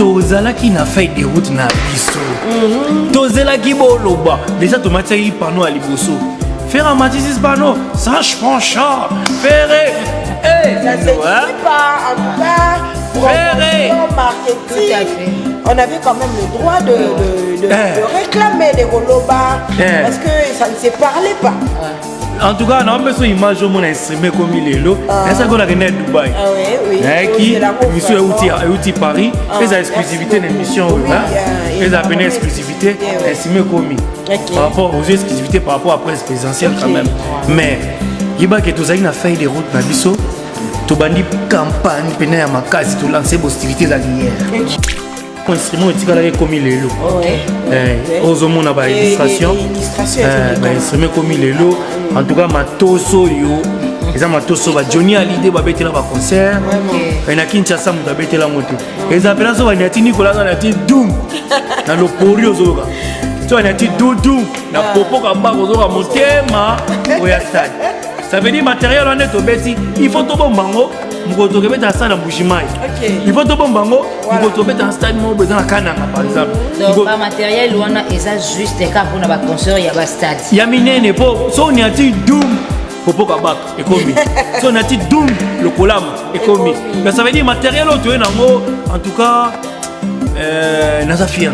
tozala qui n'a fait des routes na biso tozela qui boloba déjà tomati yi panneau à liboso faire un Matisse panneau ça je prends cher faire ça se dit pas en tout cas promotion, marketing on avait quand même le droit de réclamer des Goloba parce que ça ne se parlait pas. En tout cas, on a besoin d'image au monde instrument comme il est là. Et ça qu'on a gagné à Dubaï. Qui mission est outil Paris. Les exclusivités d'émission. Les appelés exclusivité instrument comme par rapport aux exclusivités par rapport à la presse présidentielle quand même. Mais il y a que tous a fait des routes dans biso. Tu bandi campagne peine à ma case tu lancer hostilités à l'hier. Instrument est comme il est là. Aux hommes on a une illustration. Instrument comme il est là. En tout cas, Matoso yo, les Matoso va Johnny Hallyday va bêter là va concert. Et na Kinshasa mu va bêter là moto. Les appelants sont venus Nicolas dans la tête doum. Dans le porio zoga. Tu vas venir doudou. Na popo kamba zoga motema oya stade. Ça veut dire matériel on est au bêti. Il faut tout bon bango. Mugoto kebeta na stade Mbujimayi. Il faut tout bon bango. Mugoto kebeta na stade mo besoin na Kananga par exemple. Donc pas matériel on a ça juste cas pour na ba concert ya ba stade. Ya minene po so on a dit doum. Popo kabak et commis. Si on a dit doum le colam et commis. Mais ça veut dire matériel au tout en tout cas naza fier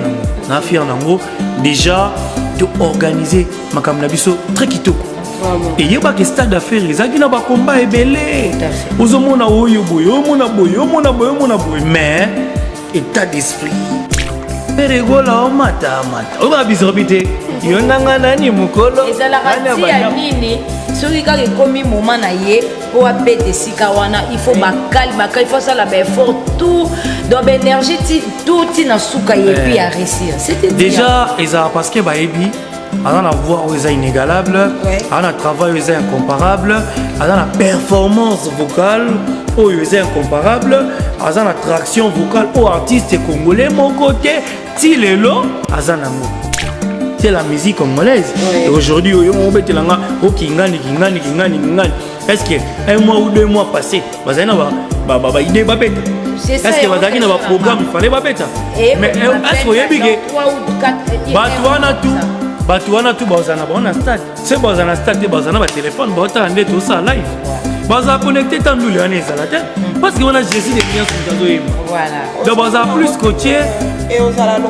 nango déjà de organiser makam biso très kitoko. Et il y a des stades d'affaires, il y a des combats et belés. Vous avez mais état d'esprit. Peregola o mata. On va bisobiter. Yonanga nani mukolo. Ezala ya nini? Soki ka komi moment na ye pour abete sikawana, il faut calme, il faut ça la effort tout donc énergie tout na suka et puis à réussir. C'était déjà ezala parce que baebi on a voix où ils sont inégalables, on a travail où ils sont incomparables, on a la performance vocale où ils sont incomparables, on a la traction vocale aux artistes congolais. Mon côté, Tilelo, c'est la musique congolaise. Et aujourd'hui, on va dire Kingani. Est-ce qu'un mois ou 2 mois passés, est-ce que vous avez un programme, il fallait pas bête. Mais est-ce que vous avez tout Batuana tout bazana bon stade. C'est bazana stade et bazana ba téléphone ba tande tout ça live. Baza connecté tant nous les la tête parce qu'on a Jésus des liens sur ta voilà. Donc baza plus coaché et on a le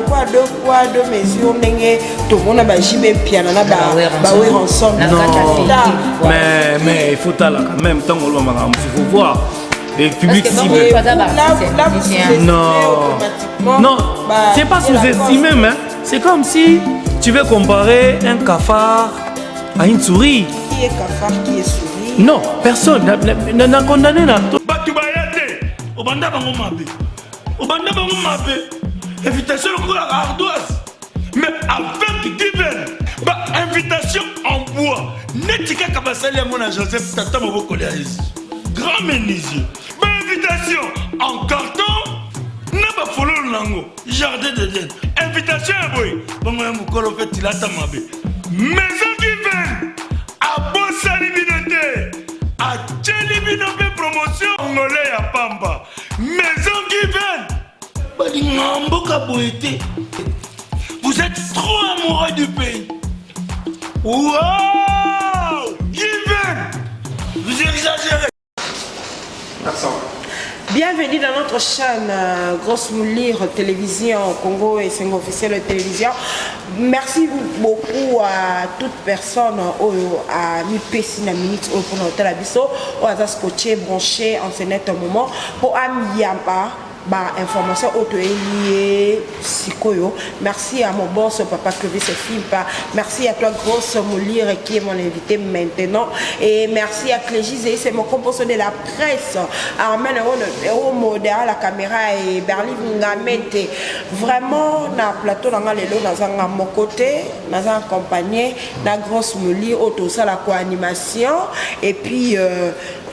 quoi deux mesures n'engé tout monde ba jibe piano na ba ouais ensemble. Mais il faut là quand même tant on va faut voir les publics cibles. Non, c'est pas sous-estimé mais c'est comme si tu veux comparer un cafard à une souris. Qui est cafard, qui est souris? Non, personne n'a condamné. Invitation à ardoise. Mais avec divers. Invitation en bois. Netika Kabasali à mon Joseph Tata Mobokoléaïs. Grand menuisier. Invitation en carton. N'a pas follow lango. Jardin de Dieu. Invitation à boy. Bon, mon fait il a ta mabé. Maison qui vient. À Bossa Libinoté. À Tchelibinoté promotion. Congolais à Pamba. Maison qui vient. Vous êtes trop amoureux du pays. Wow! Given! Vous exagérez. Bienvenue dans notre chaîne Grosse Moulire Télévision Congo et 5 officiels de télévision. Merci beaucoup à toute personne à mi pesi na minute pour notre abisso ou à scotché branché en ce net moment pour amiamba. Information auto-liée, psychoyo. Merci à mon boss, papa Clovis Filpa. Merci à toi, Grosse Moulire, qui est mon invité maintenant. Et merci à Clégis, c'est mon composant de la presse. Armel Héros Modèle, la caméra et Berlin Ngamete. Vraiment, dans le plateau, dans mon côté, dans un accompagné, dans Grosse Moulire, auto ça la co-animation. Et puis,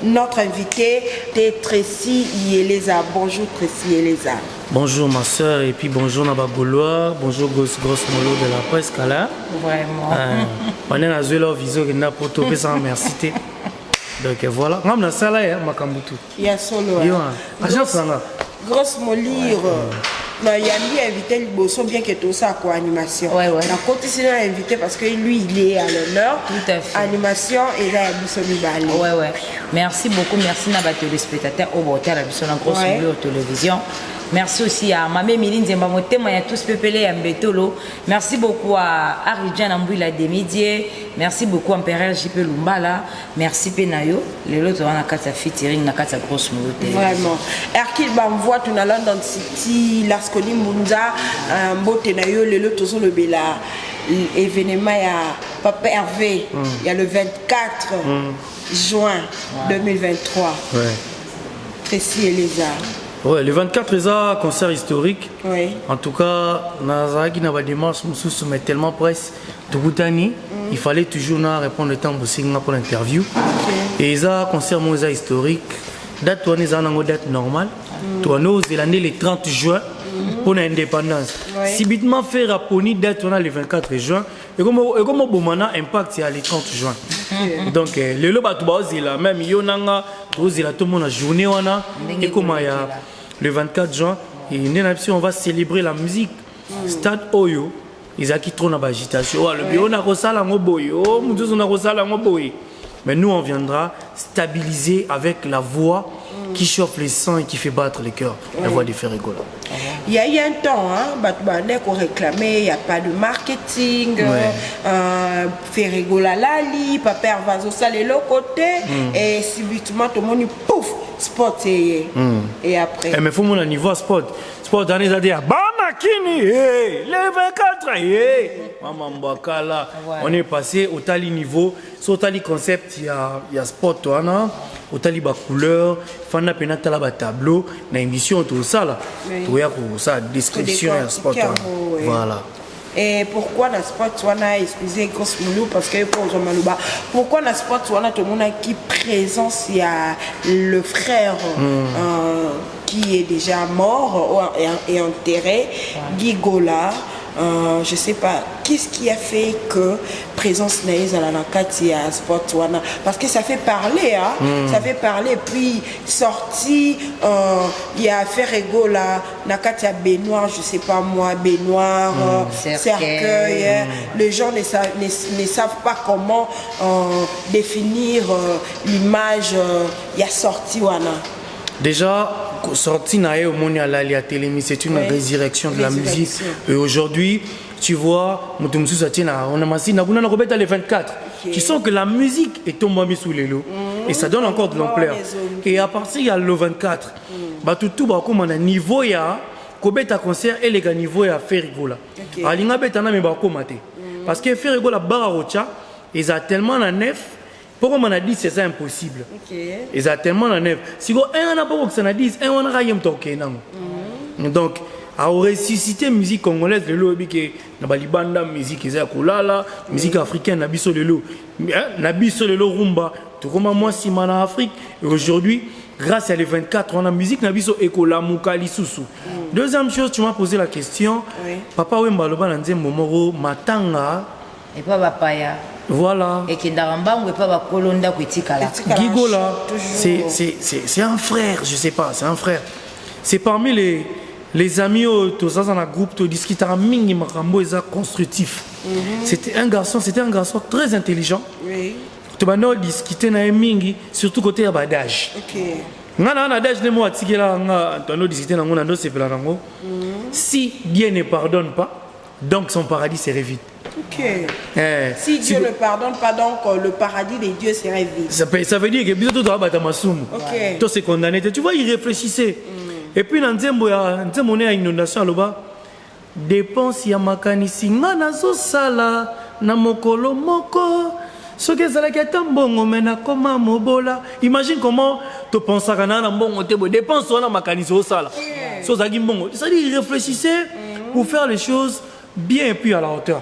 notre invité, c'est Tracy Yeleza. Bonjour Tracy Yeleza. Bonjour ma soeur et puis bonjour Naba Gaulois, bonjour Grosse Molo de la presse Kala. Vraiment. On est dans la vision qui n'a pas tout sans merci. Donc voilà, on a ça là, Makambutu. Il y a solo. Agence là. Grosse Moulire. il y a lui invité le Bosso bien que tout ça quoi animation. Ouais. On continue à inviter parce que lui il est à l'honneur. Tout à fait. Animation et là il y a Ouais. Merci beaucoup, merci à tous les spectateurs au hôtel, à la grosse télévision. Merci aussi à Mamé Miline Zembamote, à tous Pepele et Mbetolo. Merci beaucoup à Aridjan Ambouila Demidier. Merci beaucoup à Empereur JP Lumbala. Merci Penayo. Les autres ont la carte featuring, la carte grosse moto. Vraiment. Erkil Bamvoa, tu n'as London City, Lasconi Munza, Mbotenayo, les autres sont le Bela. Événement, il y a Papa Hervé, il y a le 24 juin 2023. Ouais. Tracy et Lézard. Ouais, le 24 c'est concert historique. Oui. En tout cas, Nazaki n'a pas de démarche, mais tellement presse. Il fallait toujours répondre le temps pour l'interview. Et ça, concert historique. Date date normale. C'est l'année le 30 juin pour l'indépendance. Si bitement fait raponi date le 24 juin. Et comme on a impact c'est le 30 juin. Donc le loba c'est la même yonanga tout le monde a journée et comme le 24 juin et on va célébrer la musique. Stade Oyo ils a qui trop dans l'agitation. Le bureau na rosala ngoboyo, mutuzo na rosala ngoboyo. Mais nous on viendra stabiliser avec la voix qui chauffe les sangs et qui fait battre les cœurs, la voix de Ferregola. Il y a eu un temps, qu'on réclamait, il n'y a pas de marketing, Ferregola Lali, Papa Hervazo ça les l'autre côté, et subitement tout le monde pouf, spot et après. Mais il faut mon niveau spot. Spot dans les années à Banakini, les 24, Maman Mbakala. On est passé au tali niveau, sur tali concept, il y a spot, au tali ba couleur, fana penata la ba tableau, na émission tout ça là. Tout ya pour ça description et spot. Voilà. Et pourquoi dans spot excusez grosse moulou parce que pour Malouba, pourquoi dans spot tout le monde qui présence il y a le frère qui est déjà mort et enterré, Guy Gola. Je sais pas, qu'est-ce qui a fait que présence naïse à la Nakati à Sportwana parce que ça fait parler, ça fait parler. Puis sorti, il y a Ferregola, Nakati à Benoît, je sais pas moi, Benoît, cercueil. Les gens ne savent pas comment définir l'image. Il y a sorti Wana. Déjà, sorti au monde à la télé, c'est une résurrection de la musique. Et aujourd'hui, tu vois, on a massé, on a les 24. Tu sens que la musique est tombée sous les lots. Et ça donne encore de l'ampleur. Et à partir il y a le 24, tout comme on a niveau il y a Kobeta concert et les gars niveau il y a Ferregola. Alinga betana me ba komate. Parce que Ferregola bararocha, ils a tellement la nef. Pourquoi on a dit c'est ça impossible? Ils ont tellement la nef. Si on a pas que ça a dit, on a rien toqué. Donc, à ressusciter musique congolaise de l'eau, que na banda musique la musique africaine na biso de l'eau, na biso de l'eau rumba. Tout comme moi si en Afrique et aujourd'hui, grâce à les 24, on a musique na biso ekola mukali susu. Deuxième chose, tu m'as posé la question. Papa Wemba loba na nzembo moko matanga et pas Bapaya. Voilà. Et qui n'arrambang ou pas Kolonda Kwitikala. Gigola, c'est un frère, je sais pas, c'est un frère. C'est parmi les amis tous dans un groupe qui discutent à mingi makambo et constructif. C'était un garçon très intelligent. Oui. Tu vas nous discuter na mingi surtout côté abadage. OK. Ngana na adage ne mo atikela nga nous discuter na ngona ndo sepela nango. Si Dieu ne pardonne pas, donc son paradis serait vide. Ok. Si Dieu ne pardonne pas, donc le paradis des dieux serait vide. Ça veut dire que bientôt tu vas battre ma somme. Ok. Toi c'est condamné. Tu vois, il réfléchissait. Et puis dans Nzembo, on est à inondation là-bas. Dépense ya makanisi nga nazo sala na mokolo moko. Ce que ça la bongo mena koma mobola. Imagine comment tu penses à na bongo te dépense na makanisi au sala. So zagi bongo. Ça dit il réfléchissait pour faire les choses bien et puis à la hauteur.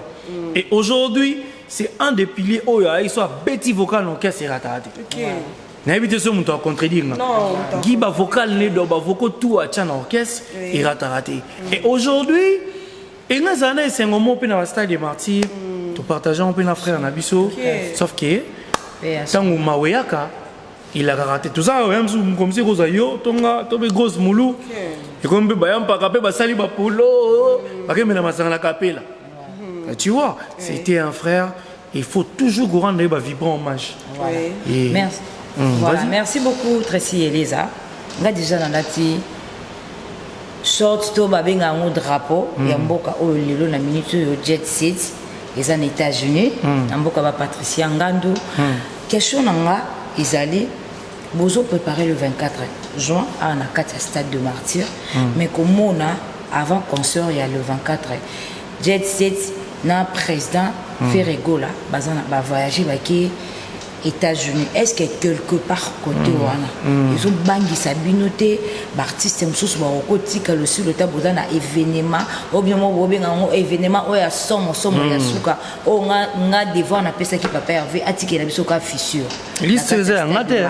Et aujourd'hui, c'est un des piliers où il soit bêtis vocal dans lequel c'est raté. N'habitez ce monde à contredire. Non. Qui va vocal né dans vocal tout à tchan orchestre et raté. Et aujourd'hui, et nous années c'est un moment pour la stade des martyrs. Tout partageant un peu nos frères Nabiso. Sauf que tant que Maweyaka il a raté tout ça même comme si Rosayo tonga tobe grosse moulou et comme bayam pa kapé ba sali ba polo ba ke mena masanga la capella tu vois c'était un frère il faut toujours rendre ba vibrant hommage merci voilà merci beaucoup Tracy Elisa nga déjà dans la ti short to ba benga ngo drapeau ya mboka oyo lelo na minute yo jet set les en États-Unis na mboka ba Patricia Ngandu question nanga izali bozo préparé le 24 juin à la 4 stade de Martyr mais comme on a avant concert il y a le 24 jet set na président Ferregola bazana ba voyager ba ki États-Unis est-ce que quelque part côté wana ils ont bangi sabinoté artiste mususu ba kotika le sur le table na événement ou bien mo benga ngo événement o ya somo ya suka o nga devant na pesa ki papa Hervé atiki na biso ka fissure liste za ngate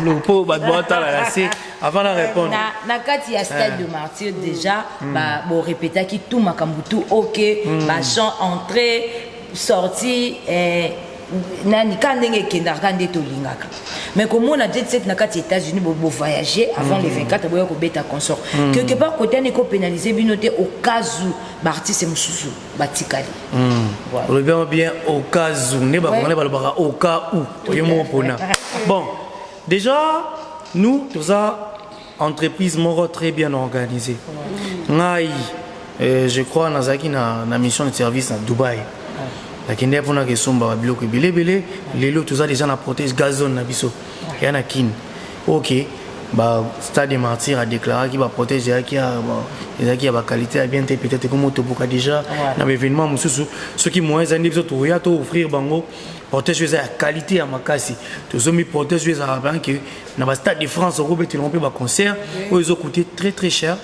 non po ba bota la c'est avant la répondre na kati ya stade de Martyr déjà ba bo répéter ki tout makambutu OK ba chant entrée sortie nani kandenge kenda kande to lingaka mais comme on a jet set na kati États-Unis bo voyager avant les 24 boya ko beta consort quelque part côté ne ko pénaliser binoté au cas où artiste mususu batikali voilà bien au cas où ne ba connait ba au cas où yemo pona bon déjà nous tout ça entreprise moro très bien organisée ngai je crois nazaki na mission de service à Dubaï. La kende pona ke somba biloko belebele lelo toza déjà na protège gazon na biso ya na kin OK ba stade de Martyr a déclaré qu'il va protéger qui a ba qualité bien peut-être comme toboka déjà na événement mususu ceux qui moins andi biso to ya to offrir bango protège ya qualité ya makasi tozo mi protège ya banque na ba stade de France au robet l'on peut ba concert où ils ont coûté très très cher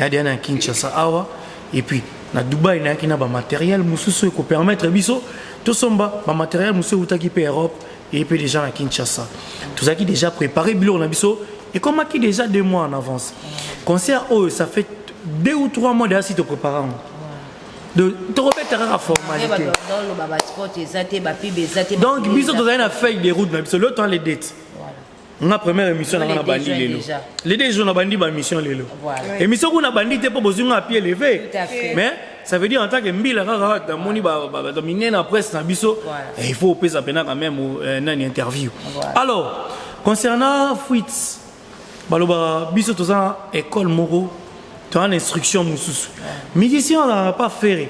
ya dia na Kinshasa awa et puis na Dubaï na ki na ba matériel mususu ko permettre biso to somba ba matériel mususu utaki pe Europe et puis déjà na Kinshasa tout ça qui déjà préparé bilo na biso et comme qui déjà 2 mois en avance concert ça fait 2 ou 3 mois déjà si te préparant de te remettre à la formalité donc biso to na feuille de route na biso le temps les dates la première émission na bandi lelo les 2 jours na bandi ba mission lelo émission ko na bandi te po bozunga à pied levé mais ça veut dire en tant que mbila kaka ta moni ba dominer na presse na biso il faut pesa pena quand même une interview alors concernant fuites baloba biso to za école moko to en instruction mususu musicien na pas faire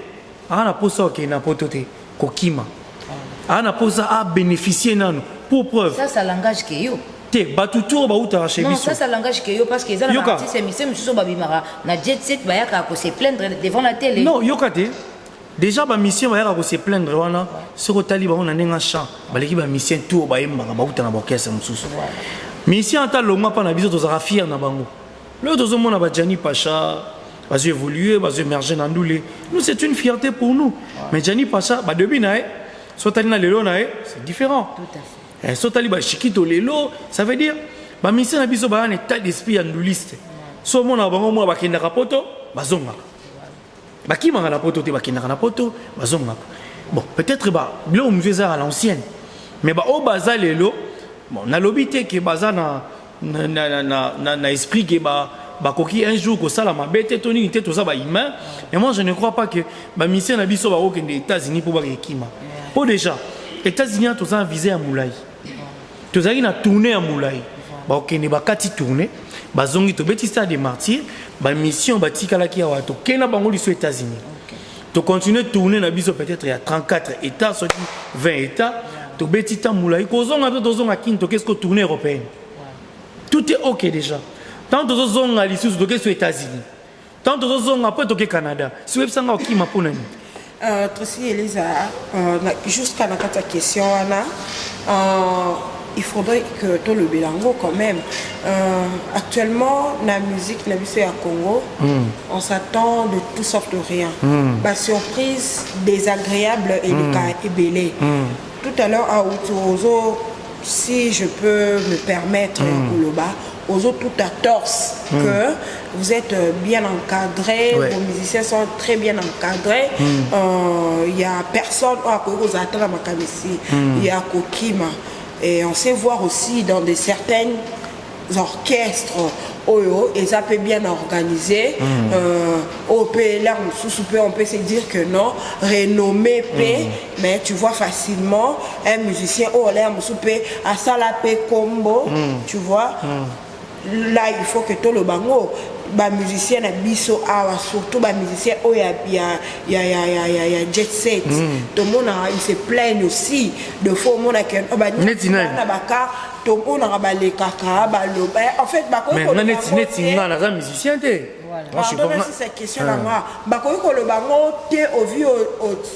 ana posa OK na potote kokima ana posa a bénéficier nanu pour preuve ça langage que yo batutour ba uta chez biso non ça langage que yo parce que ça la artiste émission mususu ba bimara na jet set ba yaka ko se plaindre devant la télé non yokate déjà ba mission ba yaka ko se plaindre wana sur tali ba on ndenga chant ba leki ba mission tour ba yemba ba uta na orchestre mususu mission ata longa pa na biso to za fier na bango le tozo mona ba Jani Pacha ba évoluer ba émerger na ndule nous c'est une fierté pour nous mais Jani Pacha ba debi na so tali na lelo na c'est différent tout à fait sotali ba chikito lelo ça veut dire ba mission na biso ba un état d'esprit anduliste so mona bango mo ba kenda kapoto bazonga ba ki manga na poto te ba kenda na poto bazonga bon peut-être ba bilo mveza à l'ancienne mais ba o baza lelo bon na lobité ke baza na esprit ke ba koki un jour ko sala mabete toni te to za ba humain mais moi je ne crois pas que ba mission na biso ba o kende États-Unis pour ba ekima pour déjà États-Unis to za visé à Moulay tozali na tourner à Moulay ba okene ba kati tourner ba zongi to beti stade de Martyr ba mission ba tikala ki awa to kena bango liso États-Unis to continuer tourner na biso peut-être il y a 34 états soit 20 états to beti ta Moulay ko zonga to zonga kinto qu'est-ce que tourner européenne tout est OK déjà tant to zonga liso to qu'est-ce que États-Unis tant to zonga après to Canada si web sanga okima ponani Tracy Elisa jusqu'à la question il faudrait que tout le bilango quand même actuellement la musique la musique à Congo on s'attend de tout sauf de rien bah surprise désagréable et le cas est belé tout à l'heure à Ozo si je peux me permettre aux autres tout à torse que vous êtes bien encadrés, vos musiciens sont très bien encadrés. Il y a personne à cause il y a Kokima. Et on sait voir aussi dans certains orchestres et ça peut bien organisé on peut se dire que non renommé mais tu vois facilement un musicien à Salapé Combo tu vois là il faut que tout le bango ba musicien na biso awa surtout ba musicien ya jet set tout le monde il se plaint aussi de fois mon na baka tout le monde a les kaka en fait mais on est musicien pardon si cette question là bakoki le bango au vu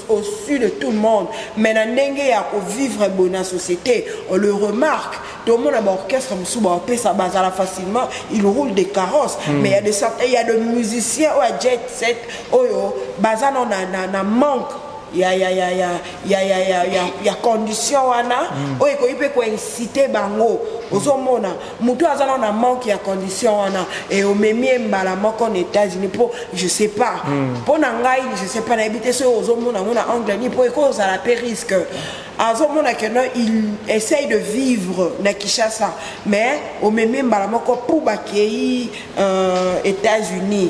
au-dessus de tout le monde mais na ndenge ya ko vivre bonne société on le remarque tout le monde a un orchestre ça bazala facilement il roule des carrosses mais il y a des musiciens ou à jet set bazana na manque il y a condition wana il peut inciter bango ozomona mutu azana na manque ya condition wana et au memie mbala moko en États-Unis pour je sais pas pour nangai je sais pas na habiter ce ozomona mona anglais ni pour cause à la risque azomona que non il essaye de vivre na Kinshasa mais au memie mbala moko pour bakei États-Unis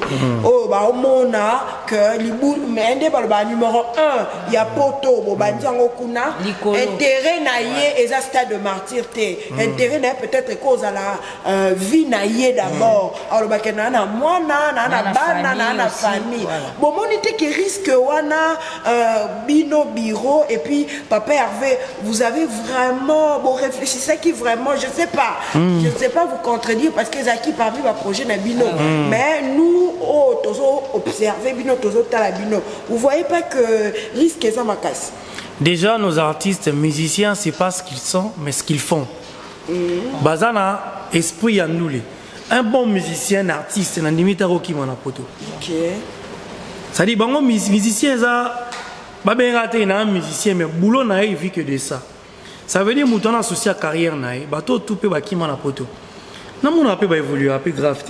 ba omona que libu mais ndé ba numéro 1 il y a poto bobandiango kuna intérêt na yé et ça stade de martyreté intérêt na peut-être cause à la vie na yé d'abord alors ba kenana mwana na bana na famille bon monité qui risque wana bino bureau et puis papa Hervé vous avez vraiment bon réfléchissez qui vraiment je sais pas vous contredire parce que Zaki parmi ma projet na bino mais nous tozo observer bino tozo tala bino vous voyez pas que risque ça ma casse. Déjà nos artistes musiciens c'est pas ce qu'ils sont mais ce qu'ils font. Bazana esprit à nous un bon musicien artiste na limite roki mona poto. OK. Ça dit bon musicien ça ba ben raté na musicien mais boulot na il vit que de ça. Ça veut dire mouton associé à carrière na bato tout peut ba ki mona poto. Na mon appel ba évoluer un peu grave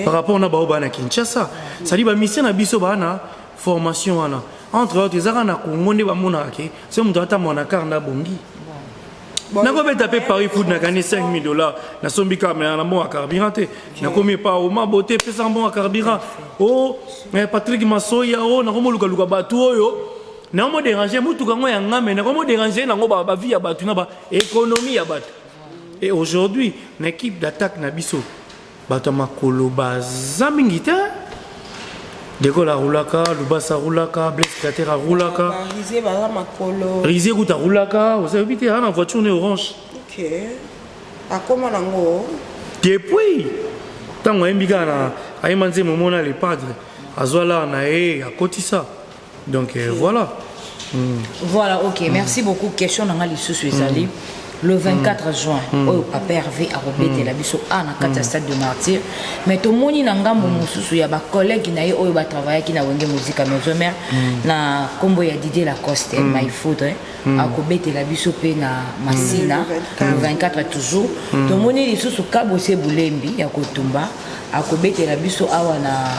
par rapport na ba na Kinshasa. Ça dit ba musicien na biso ba na formation wana entre autres ezaka na Congo nde bamonaka ke so moto atamona kar na bongi nakobeta pe Paris food nakani $5,000 nasombi kamera na bon carburant te nakomi pa o mabote pesa bon carburant Patrick Masoya nakomoluka bato oyo namo déranger mutuka ngo ya ngame nakomo déranger nango ba vie ya bato na ba économie ya bato et aujourd'hui na équipe d'attaque na biso bato makolo bazamingi te Dekola roulaka, Lubasa roulaka, Blaise Katera roulaka. Rizé Gouta roulaka, vous savez, il y a une voiture orange. Ok. À comment nango? Depuis, tant que Mbigana, Aïmanze Momona les padres, Azola Nae, à côté ça. Donc voilà. Voilà, ok. Merci beaucoup. Question dans les sous-suisali. Le 24 juin, Papa Hervé a rebêté la biso à la stade de martyr. Mais tout le monde n'a pas de collègue qui n'a travaillé qui n'a pas de musique à mes mères. Na combo ya Didier Lacoste, my food, a rebêté la biso na Massina. Le 24 toujours. Tout le monde est sous Cabo Seboulembi, ya Kotumba. A rebêté la biso awa na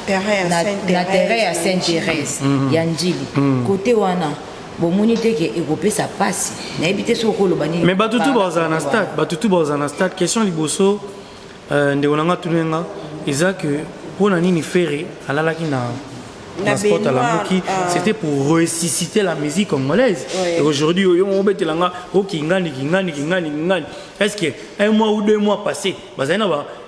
terrain à Sainte-Thérèse, Yandjili. Côté wana. Ça passe. Mais batutu bazana stade question liboso ndonanga tunenga eza que pour nani faire alala ki na sport à la moki c'était pour ressusciter la musique congolaise et aujourd'hui on betelanga kingani est-ce que un mois ou 2 mois passé bazana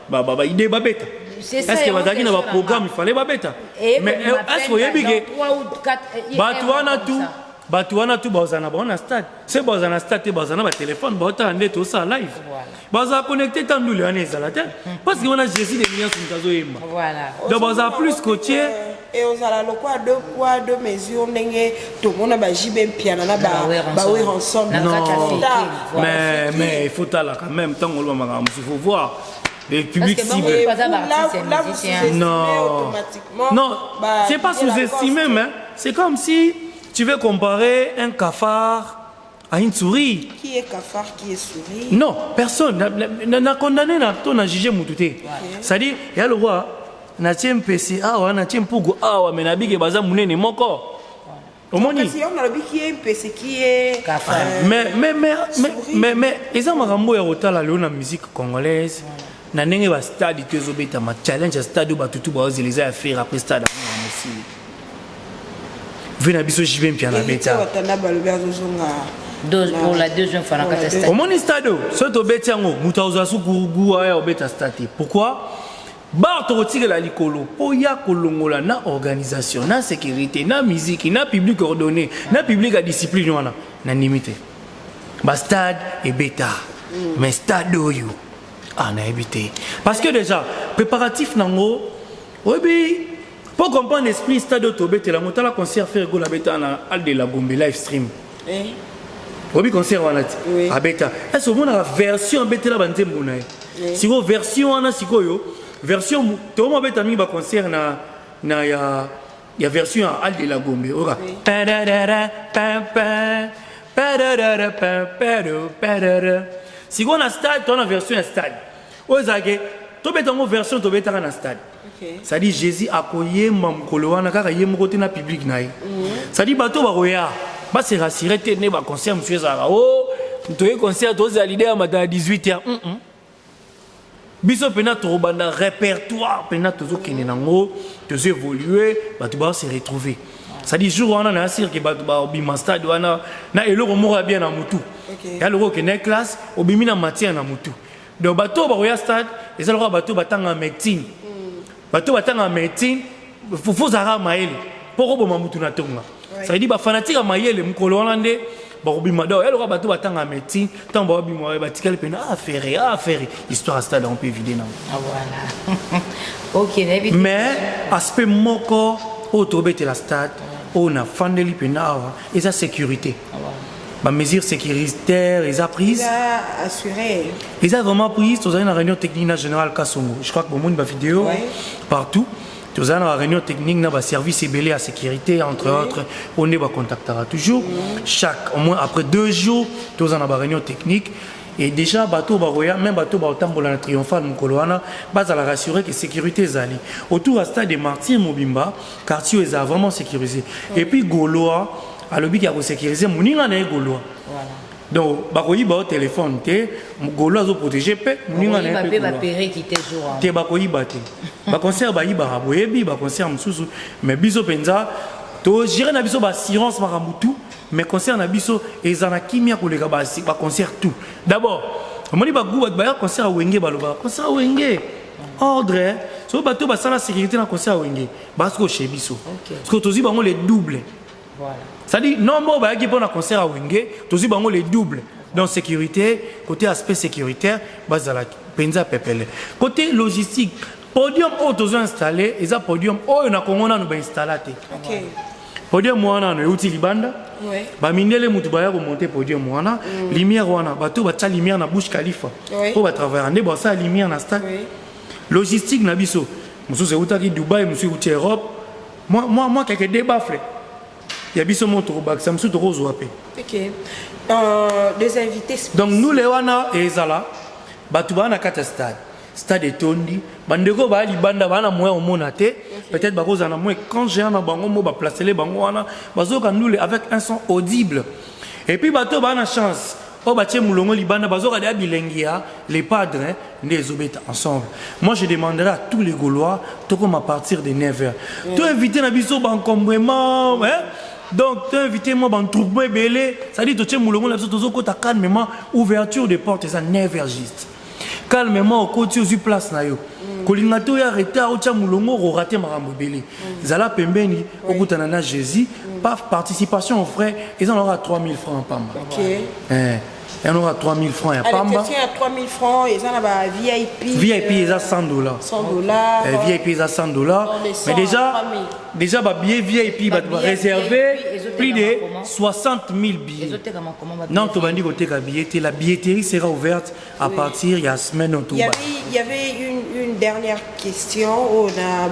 ba idée ba beta est-ce que bazaki na ba programme il fallait ba beta mais est-ce que yebike Batuana tout bazana na stade. C'est bazana stade bazana ba téléphone ba otande tout ça live. Baza connecté tant nous les anezala te parce que on a Jésus des millions sur tazo yemba. Voilà. Donc baza plus côtier et on a le quoi 2 poids 2 mesures ndenge tout le monde ba jibe piano na ba ensemble. Mais il faut là quand même tant on va il faut voir. Les publics cibles. Non, c'est pas sous-estimé mais c'est comme si tu veux comparer un cafard à une souris. Qui est cafard, qui est souris? Non, personne n'a condamné, n'a jugé Moutouté. C'est-à-dire, il y a le roi, n'a tient PCA, n'a tient Pougo, mais n'a bigé baza mounene moko. Omoni. Si on a le qui est PC qui est. Mais ils ont marambo ya rotala la musique congolaise. Na nenge ba stade te zobeta ma challenge stade ba tutu ba ozeliza ya faire après stade na aussi. Vena biso jive mpia na beta. Pour la deuxième fois na kata stade. Omoni stade so to betiango mutaoza su gurugu ya obeta stade. Pourquoi? Ba to rotire la likolo po ya kolongola na organisation, na sécurité, na musique, na public ordonné, na public à discipline wana na limité. Ba stade et beta. Mais stade yo on a évité. Parce que déjà, préparatif nango, oui, pour comprendre l'esprit stade autobé, la montagne concert faire go la bêta na al de la Gombe live stream. Oui, concert à bêta. Est-ce que la version bêta la bande mbona? Si vous version ana si yo version to mo bêta mi ba concert na ya version al de la Gombe. Ora. Si on a stade, on a version stade. Ozage, to betango version to betanga na stade. Ça dit Jésus a koyé mamkolo wana kaka yemo côté na public naï. Ça dit bato ba roya, ba se rassurer tene ba concert monsieur Zara. Oh, to y concert to za l'idée à matin 18h. Biso pena to banda répertoire pena to zo kene nango, to zo évoluer, bato ba se retrouver. Ça dit jour wana na sir ke bato ba obima stade wana na eloko moko bien na mutu. Ya loko ke na classe obimi na matière na mutu. Donc bato ba roya stade, les aloko bato batanga médecine. Bato batanga médecine, faut zara maele. Poko bo mamutu na tonga. Ça dit ba fanatique maele mukolo wana nde ba obima do. Ya loko bato batanga médecine, tant ba obima ba tikale pena affaire histoire stade on peut vider na. Ah voilà. OK, mais aspect moko autobete la stade, on a fandeli pena et sa sécurité. Ma mesure sécuritaire, ils ont pris. Assuré. Ils ont vraiment pris. Tous une réunion technique générale Kassongo. Je crois que beaucoup de vidéos partout. Tous une réunion technique dans le service ébélé à sécurité entre autres. On est contactera toujours. Chaque au moins après 2 jours, tous une réunion technique. Et déjà bateau baroya même bateau baotambola triomphal mukoloana base à la rassurer que sécurité zali autour à stade de Martyr Mobimba quartier est vraiment sécurisé. Et puis Goloa à l'objet qui a sécurisé moninga na Goloa. Voilà. Donc bakoyi ba téléphone té Goloa zo protéger pe moninga na pe ba péré qui té jour. Té bakoyi baté. Ba concert ba yi ba boyebi ba concert msusu mais biso penza to gérer na biso ba assurance maramutu. Mais concert na biso ezana kimia koleka ba concert tout. D'abord, on dit ba gou ba concert wenge baloba. Concert wenge. Ordre. So bato ba sala sécurité na concert wenge. Parce que chez biso. Parce que tozi bango les doubles. Voilà. Ça dit non mo ba ki pona concert wenge, tozi bango les doubles. Donc sécurité, côté aspect sécuritaire, bazala penza pepele. Côté logistique, podium auto installé, eza podium o na kongona no ba installate. OK. Podium mwana no yuti libanda. Ba mindele mutu ba ya remonter podium mwana, lumière wana, bato ba tsa lumière na Burj Khalifa. Pour ba travailler ande ba sa lumière na stade. Logistique na biso. Musu se utaki Dubaï, musu uti Europe. Moi quelques débats frère. Ya biso monto ba ça musu to rozo apé. OK. Des invités spéciaux. Donc nous les wana ezala bato ba na kata stade. Stade etondi bandeko ba libanda bana moya omona te peut-être ba koza na moya quand j'ai un bango mo ba placer les bango wana bazoka ndule avec un son audible et puis bato ba na chance o ba tie mulongo libanda bazoka de bilengia les padres les obéta ensemble. Moi je demanderai à tous les Gaulois to comme à partir de 9h to inviter na biso ba encombrement donc tu invité moi ban troupe belé ça dit to tie mulongo la biso to zokota calmement ouverture des portes à 9h juste. Calmement au côté aux place na yo kolingato ya retard au chamulongo ro raté marambo belé zala pembeni okutana na Jésus pas participation aux frais ils en aura 3000 francs en pamba. OK. Il y en aura 3000 francs en pamba. Allez, à 3000 francs ils en a VIP. VIP ils a $100. $100. VIP ils a $100. Mais déjà ba billet VIP va réserver plus de 60 000 billets. Non, tu vas dire que la billetterie sera ouverte à partir de la semaine au Il y avait une dernière question on a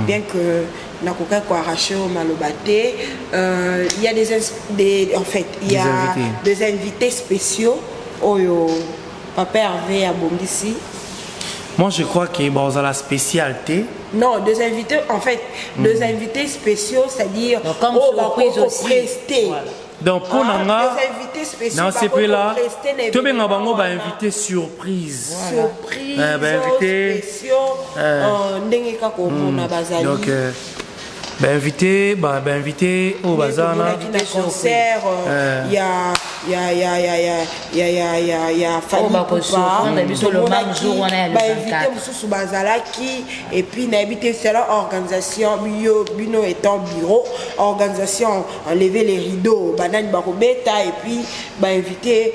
bien que nakoka ko arracher au malobate il y a des invités spéciaux oyo papa Hervé à Bongisi Moi, je crois que bon, dans la spécialité. Non, deux invités, en fait, deux invités spéciaux, c'est-à-dire comme surprise aussi. Prester. Voilà. Donc, pour Nanga, deux invités spéciaux, dans ces pays-là, tu bien as un invité surprise. Surprise, invité. spéciaux, Donc, invité au bazar. Il y a concert, il y a Fanny Poupa, le même jour on est le 24. Et puis c'est la organisation, Bino étant bureau, organisation enlever les rideaux, banane barobeta et puis invité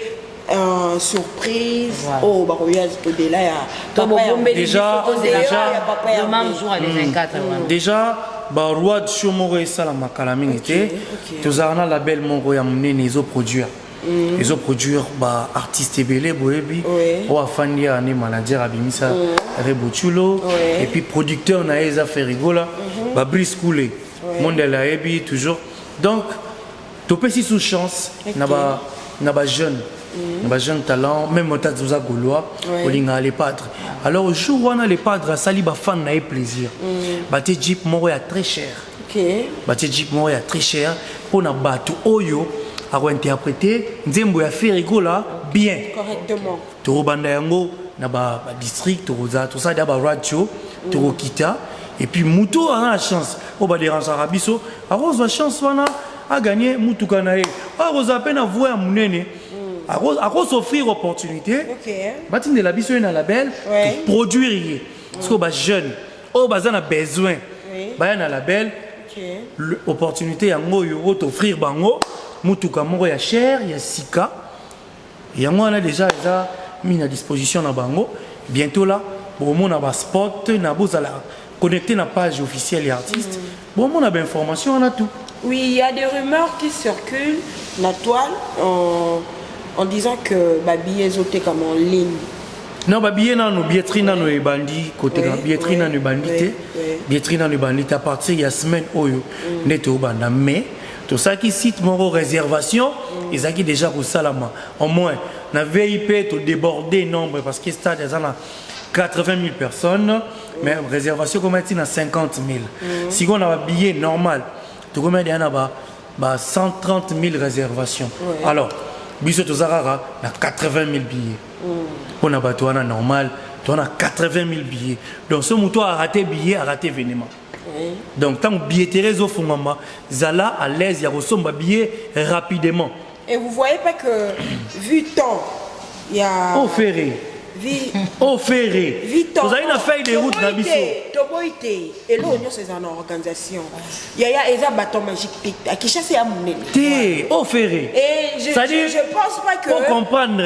surprise au baroyage de là déjà le même jour à 24. Déjà roi de Chomoro et Salama Kalamingité tous avons un label Moro ya munene ils ont produire artiste belé boebi ou afandi ane manager abimisa Rebochulo et puis producteur na eza Ferigola Brice Koulé monde la ebi toujours donc topé si sous chance na ba jeune jeune talent même au Tazouza Gaulois olinga les padres alors au jour où on a les padres sali ba fan na plaisir baté Jeep Moro ya très cher baté Jeep Moro ya très cher pour na batu oyo à interpréter nzembo ya Ferigola bien correctement to banda yango na ba district to ça d'aba radio to kita et puis muto a la chance au ba dérange arabiso a rose la chance wana a gagner mutuka na e a rose a peine voir munene à cause offrir opportunité batin de la biso na label pour produire parce que ba jeune au bazan a besoin ba na label l'opportunité yango yo t'offrir bango mutuka moko ya cher ya sika yango on a déjà mis à disposition na bango bientôt là bon mon a ba spot na bozala connecter na page officielle et artiste bon mon a ba information on a tout. Oui, il y a des rumeurs qui circulent la toile en disant que Babi zoté comme en ligne. Non, Babi nano billetterie nano e bandi côté billetterie nano bandité billetterie nano bandité à partir il y a semaine oyo neto banda mais tout ça qui cite mon réservation ils a qui déjà pour salama au moins na VIP tout débordé nombre parce que stade il y a 80 000 personnes mais réservation comme à 50 000 si on a un billet normal tout comme il y a 130 000 réservations alors biso tozarara na 80 000 billets pour na batoana normal tu as 80 000 billets donc ce mouton a raté billet a raté événement donc tant billetterie au fondement zala à l'aise ya resomba billet rapidement et vous voyez pas que vu temps il y a offéré offéré vous avez une feuille de route na biso toboité et là on c'est une organisation il y a eza bâton magique à Kinshasa ya munene té offéré et je pense pas que pour comprendre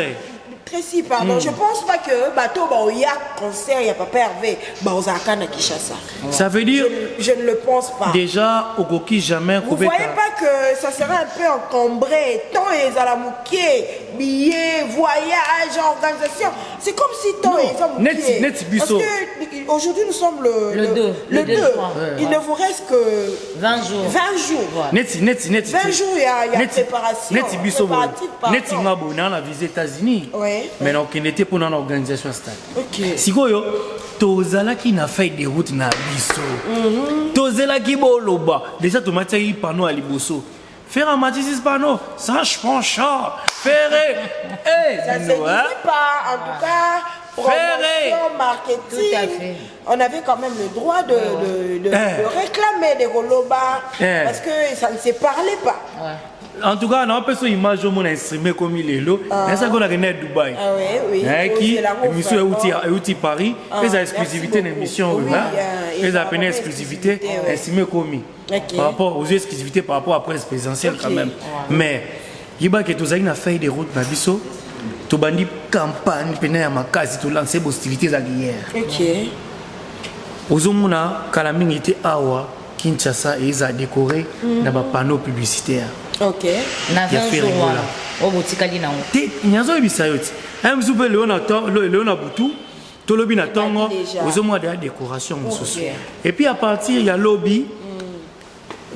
Tracy, pardon, je pense pas que bateau il y a concert, il y a pas Hervé, Baozaka na Kinshasa. Ça veut dire je ne le pense pas. Déjà au coquille jamais. Vous voyez pas que ça serait un peu encombré, tant les alamoukiers, billets, voyages, organisation. C'est comme si tant les alamoukiers. Parce que aujourd'hui nous sommes le 2. Il ne vous reste que 20 jours. 20 jours. 20 jours il y a préparation. Neti ngabo na visé États-Unis. Mais donc il était pour une organisation stade. Si quoi yo tozala qui n'a fait des routes na biso. Tozela qui boloba. Déjà to matériel panneau à liboso. Faire un matériel panneau, ça je prends cher. Faire ça se disait pas en tout cas. Promotion, marketing. Tout à fait. On avait quand même le droit de réclamer des rolobas parce que ça ne se parlait pas. En tout cas, on a une image où on a instrument comme il est là. C'est ça qu'on a gagné à Dubaï. Qui émission outil Paris. Les exclusivités d'émission. Les appelés exclusivités instrument comme par rapport aux exclusivités par rapport à la presse présidentielle quand même. Mais il y a que tous a fait des routes na biso. Tu bandi campagne pena ma case tu lancer hostilités à guerre. Ozomuna Kalaming était awa Kinshasa et ils a décoré na ba panneau publicitaire. Na 20 jours wala. O botikali na on. Nyazo bisayoti. Mzupe Léona Boutou, tolobi na tongo, ozomuna de décoration mosusu. Et puis à partir il y a lobby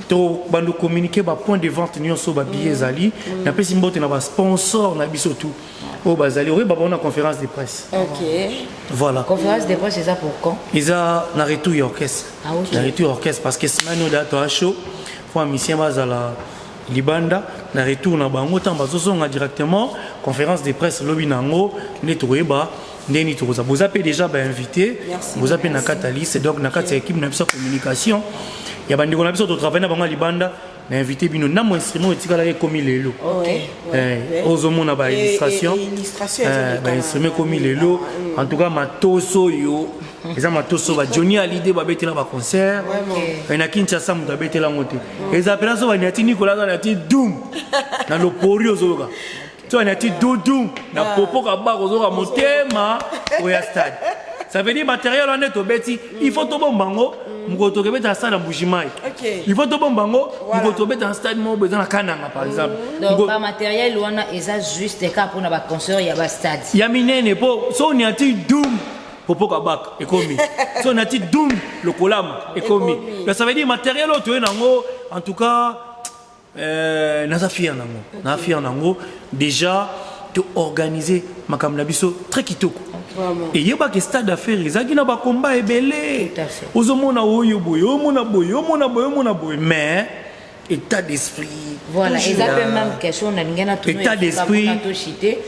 to bando communiquer ba point de vente nyonso ba billets zali na pesi mbote na ba sponsor na biso tout o bazali oui ba na conférence de presse. OK. Voilà. Conférence de presse c'est ça pour quand? Ils a na retour orchestre. Ah OK. Na retour orchestre parce que semaine au dato a show pour mission bazala libanda na retour na bango tant bazosonga directement conférence de presse lobi nango netoyeba ndeni toza vous avez déjà ba invité vous avez na catalyse donc na kati équipe na biso communication ya bandi kona biso to travailler na bango libanda na invité bino na mo instrument etikala komi lelo ozomona ba illustration ba instrument komi lelo en tout cas matoso yo eza matoso ba Johnny Hallyday ba betela ba concert na Kinshasa mu ba betela ngote eza pena so ba nyati Nicolas na nyati Doom na lo pori ozoloka to nyati Doudou na popo ka ba kozoloka motema oya stade ça veut dire matériel on est au beti il faut to bombango mukoto ke beta stade mbujimai il faut to bombango mukoto beta stade mo besoin na kananga par exemple donc ba matériel wana eza juste ka pour na ba concert ya ba stade ya minene po so nyati Doom popo kabak ekomi so nyati Doom le kolama ekomi ça veut dire matériel auto nango en tout cas naza fier nango déjà de organiser makamla biso très kitoko. Et il y a pas que stade d'affaires, il y a pas combat ebelé. Ozomona oyo boy, omona boy, mais état d'esprit. Voilà, et ça peut même question on a ngana tout état d'esprit.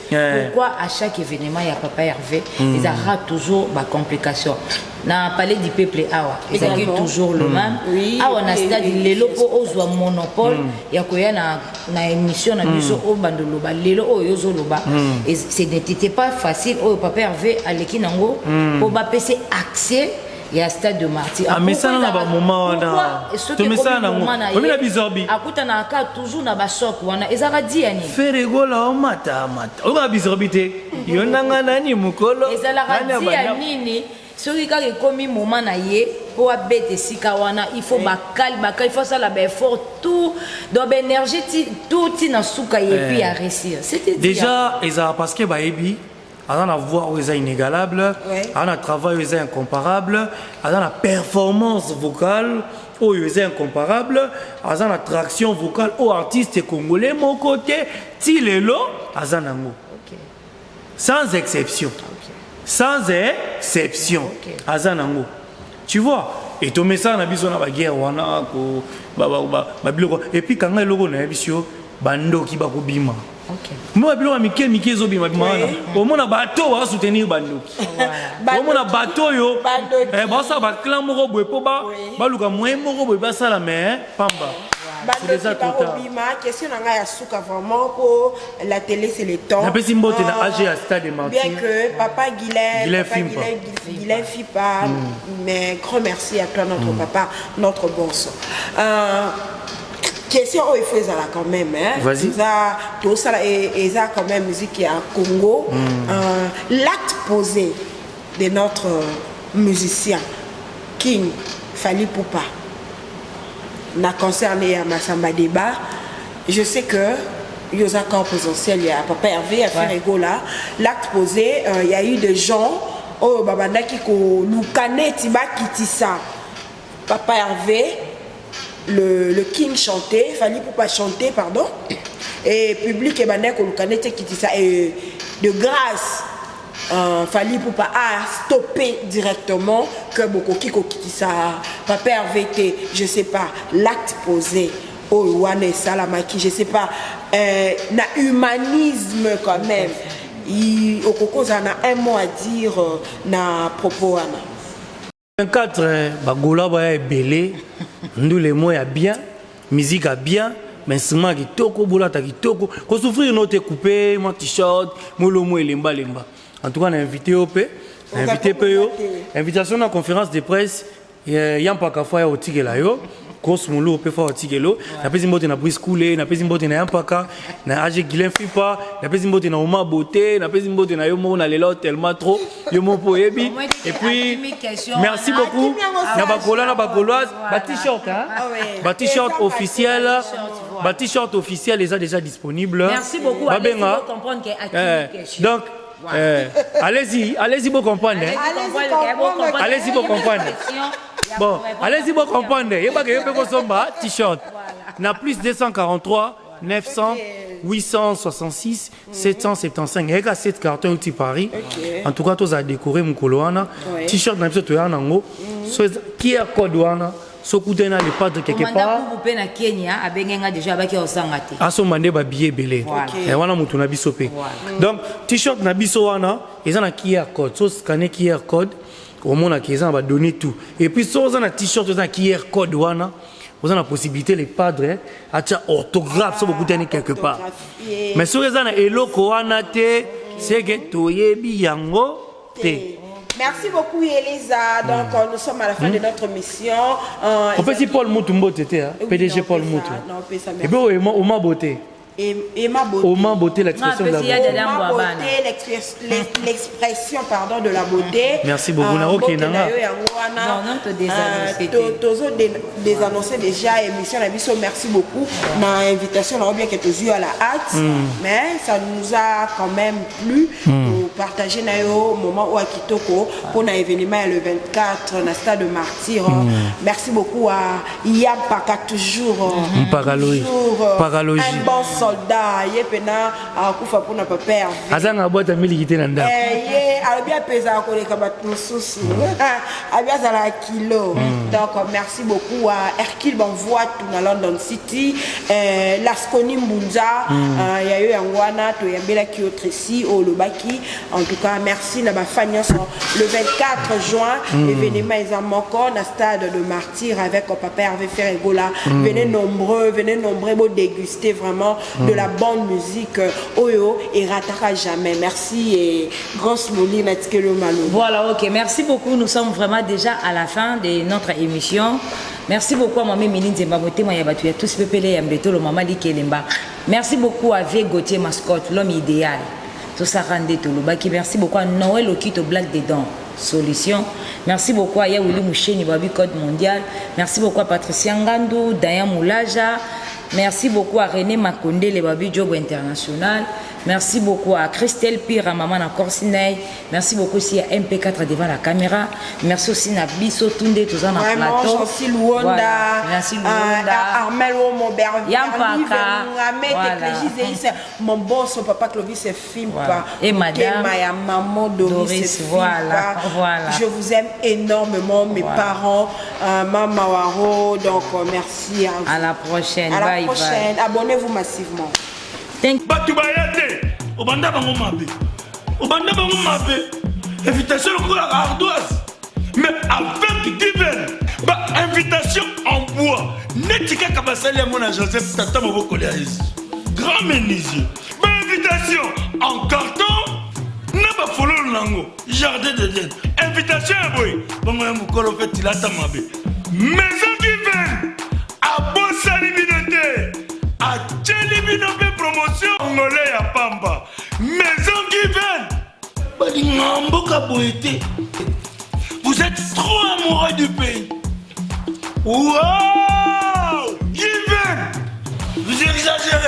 Pourquoi à chaque événement il y a papa Hervé, ils aura toujours ba complication. Na palais du peuple awa, ils ont toujours le même. Awa na stade lelo po ozwa monopole ya koya na émission na biso o bandolo ba lelo o yozo loba. Et c'était pas facile o papa Hervé aleki nango pour ba PC accès il y a stade de Martyr. Ah mais ça na ba moment na. To mais ça na ngo. Omi na bizorbi. Akuta na ka toujours na ba choc wana. Ezaka di yani. Ferego la mata. O ba bizorbi te. Yonanga nani mukolo. Ezalaka di yani. Soki ka komi moment na ye pour abete sika wana il faut ba calme il faut ça la ba effort tout donc énergie tout na suka et puis à réussir. C'était déjà eza parce que ba ebi à voix où ils sont inégalables, à un travail où ils sont incomparables, à la performance vocale où ils sont incomparables, à la traction vocale aux artistes congolais, mon côté, Tilelo, à Zanango. Sans exception. Sans exception. À Zanango. Tu vois? Et tout ça, on a besoin de la guerre, et puis quand on a le logo, on a besoin bando qui va bima. Moi bilo Mickey zo bima bima na. Au mona bateau va soutenir bandoki. Au mona bateau yo. Ba ça ba clan moko boy po ba luka moyen moko boy ba ça la mais pamba. C'est déjà trop tard. Question na ya suka vraiment pour la télé c'est le temps. Na pesi mbote na AG à stade de Martyr. Bien que papa Guilain Fipa mais grand merci à toi notre papa, notre boss. Question il faut ça quand même vas-y tout ça et ça quand même musique à Congo l'acte posé de notre musicien King Fally Ipupa n'a concerné à Massamba Débat. Je sais que il y a un potentiel, il y a papa Hervé à faire là l'acte posé il y a eu des gens oh babanda qui ko lukane tiba kitisa papa Hervé le King chantait, Fally Ipupa chanter, pardon, et public et bandé qui dit ça, et de grâce, Fally Ipupa a stoppé directement que beaucoup qui dit ça, papa Hervé, je sais pas, l'acte posé, oh Wane Salamaki, je sais pas, na humanisme quand même, au Coco, ça a un mot à dire na propos Wana. 24 bagola ba belé ndou les mots ya bien musique a bien mais instrument kitoko bola ta kitoko ko souffrir no te couper mon t-shirt molo mo lemba en tout cas on a invité yo invitation à conférence de presse yampa ka fa ya otikela yo Cosmolo peut faire otikelo na pesi mbote na Brice Coulé na pesi mbote na yampaka na AG Guilain Fipa na pesi mbote na Oma Beauté na pesi mbote na yo mo na lelo tellement trop yo mo poyebi et puis merci beaucoup na bakola na bakoloise ba t-shirt ba t-shirt officiel ba t-shirt officiel les a déjà disponible merci beaucoup allez comprendre que question donc allez-y pour comprendre allez-y pour comprendre Bon, allez-y, vous comprenez. Il y a pas que t-shirt. Na plus 243 900 866 775. Il y a 7 cartons outil Paris. En tout cas, tous à décorer mon coloana. T-shirt na biso to ya nango. Qui est code wana? Sokutena le padre quelque part. Vous pouvez na Kenya abenga déjà baki osangate. Aso mande ba billet belé. Et wana mutu na biso pe. Donc t-shirt na biso wana, ils ont un QR code. So scanner QR code, au moins qu'ils ont donné tout. Et puis so on a t-shirt, ils ont un QR code wana. Vous avez la possibilité, les padres, à faire orthographe, si vous avez quelque part. Mais si vous avez un eloko anate, c'est que tu es bien. Merci beaucoup, Elisa. Donc, nous sommes à la fin de notre mission. On peut dire Paul Moutumbo, PDG Paul Moutou. Et puis, on m'a beauté. Emma Beauté. Oma Beauté, l'expression de la beauté. Oma Beauté, l'expression pardon de la beauté. Merci beaucoup. Non, te désannoncer déjà émission la biso. Merci beaucoup. Ma invitation on a bien quelques yeux à la hâte, mais ça nous a quand même plu pour partager nayo moment où à Kitoko pour un événement le 24 na stade de Martyr. Merci beaucoup à Yam Paka toujours un bon soldat yepena akufa pona papa azanga boîte milité na ndako bien pesa ko le kabatu souci abia zala kilo. Donc merci beaucoup à Hercule Bonvoit na London City, Lasconi Mbunza ya yo yangwana to yambela ki autreci au Lobaki. En tout cas merci na ba fanyos le 24 juin événement ezamoko na stade de Martyr avec papa Hervé Ferregola. Venez nombreux pour déguster vraiment de la bonne musique Oyo et ratera jamais. Merci et grosse mouli Natikelo Malo. Voilà, ok, merci beaucoup. Nous sommes vraiment déjà à la fin de notre émission. Merci beaucoup à Maman Méline Zembamoté, moi Yabatouya, tous pépélés, Yambeto, le Maman Likelemba. Merci beaucoup à V. Gauthier Mascotte, l'homme idéal. Tout ça rendait tout le baki. Merci beaucoup à Noël Okito Black dedans. Solution. Merci beaucoup à Yaouli Moucheni Babi Code Mondial. Merci beaucoup à Patricia Ngandou, Dayan Moulaja. Merci beaucoup à René Makonde, les Babi Job International. Merci beaucoup à Christelle Pire, à Maman à Corsinei. Merci beaucoup aussi à MP4 devant la caméra. Merci aussi à Bisso Tunde, tous en plateau. Merci Luonda. Voilà. Merci Luonda. Armel Omoberg. Yampaka. Mon boss, son papa Clovis, c'est film. Et madame. Ma maman Doris. Voilà. Je vous aime énormément, mes parents, Maman Waro. Donc merci à vous. À la prochaine. À la prochaine. Abonnez-vous massivement. Batu bayate obanda bango mabe invitation à ardoise mais avec divers invitation en bois netika kabasali mon Joseph tata maboko le grand menuisier invitation en carton na ba follow nango jardin de Dieu invitation boy bongo mukolo fait tilata mabe maison divers à bosali binote à Tchelibinobe promotion angolais à Pamba. Maison Given. Vous êtes trop amoureux du pays. Wow!